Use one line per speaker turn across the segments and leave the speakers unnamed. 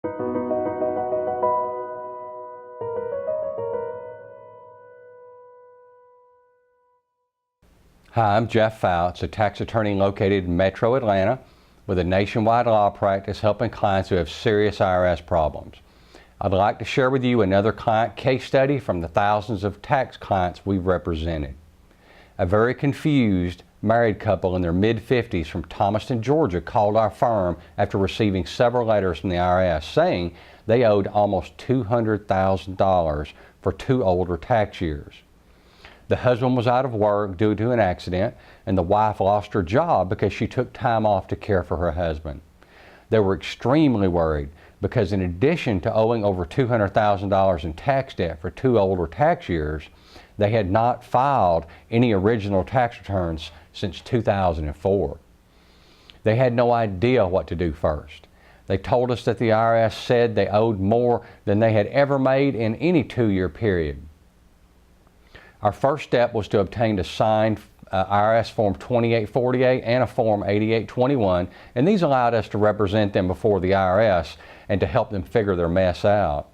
Hi, I'm Jeff Fouts, a tax attorney located in Metro Atlanta with a nationwide law practice helping clients who have serious IRS problems. I'd like to share with you another client case study from the thousands of tax clients we've represented. A very confused married couple in their mid-50s from Thomaston, Georgia called our firm after receiving several letters from the IRS saying they owed almost $200,000 for 2 older tax years. The husband was out of work due to an accident, and the wife lost her job because she took time off to care for her husband. They were extremely worried because in addition to owing over $200,000 in tax debt for 2 older tax years, they had not filed any original tax returns since 2004. They had no idea what to do first. They told us that the IRS said they owed more than they had ever made in any 2-year period. Our first step was to obtain a signed IRS Form 2848 and a Form 8821, and these allowed us to represent them before the IRS and to help them figure their mess out.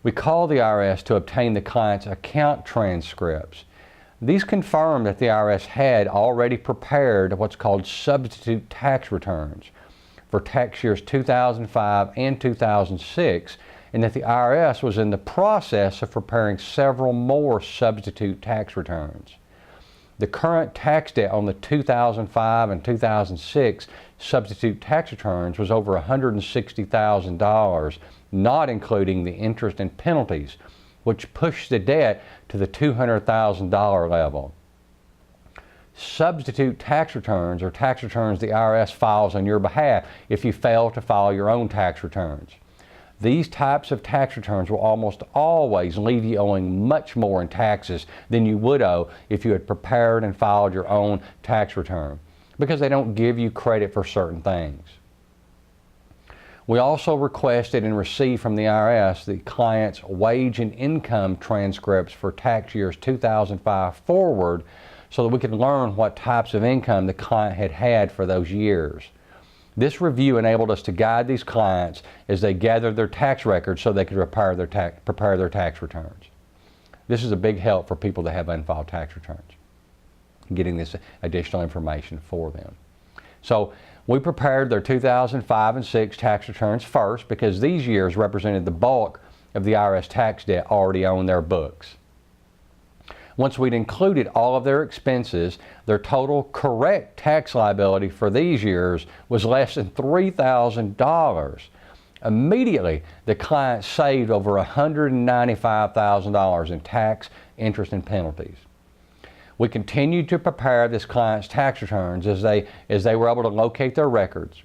We called the IRS to obtain the client's account transcripts. These confirmed that the IRS had already prepared what's called substitute tax returns for tax years 2005 and 2006, and that the IRS was in the process of preparing several more substitute tax returns. The current tax debt on the 2005 and 2006 substitute tax returns was over $160,000, not including the interest and penalties, which pushed the debt to the $200,000 level. Substitute tax returns are tax returns the IRS files on your behalf if you fail to file your own tax returns. These types of tax returns will almost always leave you owing much more in taxes than you would owe if you had prepared and filed your own tax return, because they don't give you credit for certain things. We also requested and received from the IRS the client's wage and income transcripts for tax years 2005 forward so that we could learn what types of income the client had had for those years. This review enabled us to guide these clients as they gathered their tax records so they could prepare their tax returns. This is a big help for people that have unfiled tax returns, getting this additional information for them. So we prepared their 2005 and 6 tax returns first because these years represented the bulk of the IRS tax debt already on their books. Once we'd included all of their expenses, their total correct tax liability for these years was less than $3,000. Immediately, the client saved over $195,000 in tax, interest, and penalties. We continued to prepare this client's tax returns as they were able to locate their records.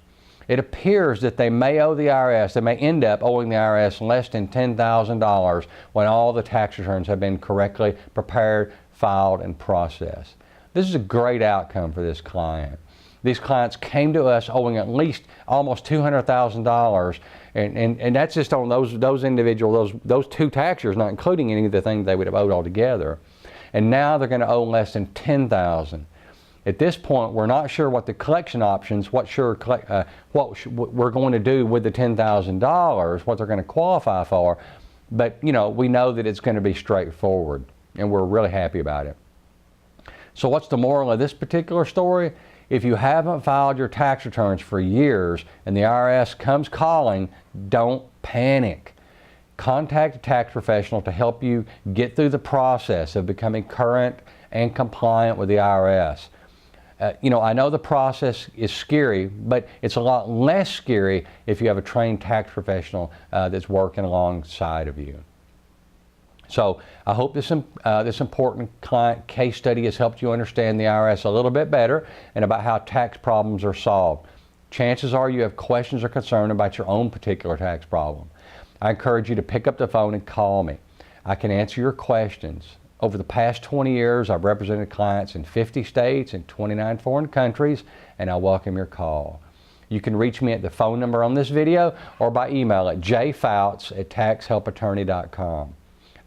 It appears that they may owe the IRS, they may end up owing the IRS less than $10,000 when all the tax returns have been correctly prepared, filed, and processed. This is a great outcome for this client. These clients came to us owing at least almost $200,000, and that's just on those individual, those 2 tax years, not including any of the things they would have owed altogether. And now they're going to owe less than $10,000. At this point, we're not sure what the collection options, what we're going to do with the $10,000, what they're going to qualify for, but we know that it's going to be straightforward, and we're really happy about it. So what's the moral of this particular story? If you haven't filed your tax returns for years and the IRS comes calling, don't panic. Contact a tax professional to help you get through the process of becoming current and compliant with the IRS. I know the process is scary, but it's a lot less scary if you have a trained tax professional that's working alongside of you. So I hope this important client case study has helped you understand the IRS a little bit better and about how tax problems are solved. Chances are you have questions or concern about your own particular tax problem. I encourage you to pick up the phone and call me. I can answer your questions. Over the past 20 years, I've represented clients in 50 states and 29 foreign countries, and I welcome your call. You can reach me at the phone number on this video or by email at jfouts@taxhelpattorney.com.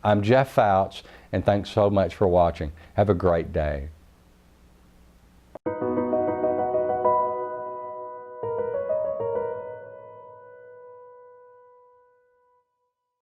I'm Jeff Fouts, and thanks so much for watching. Have a great day.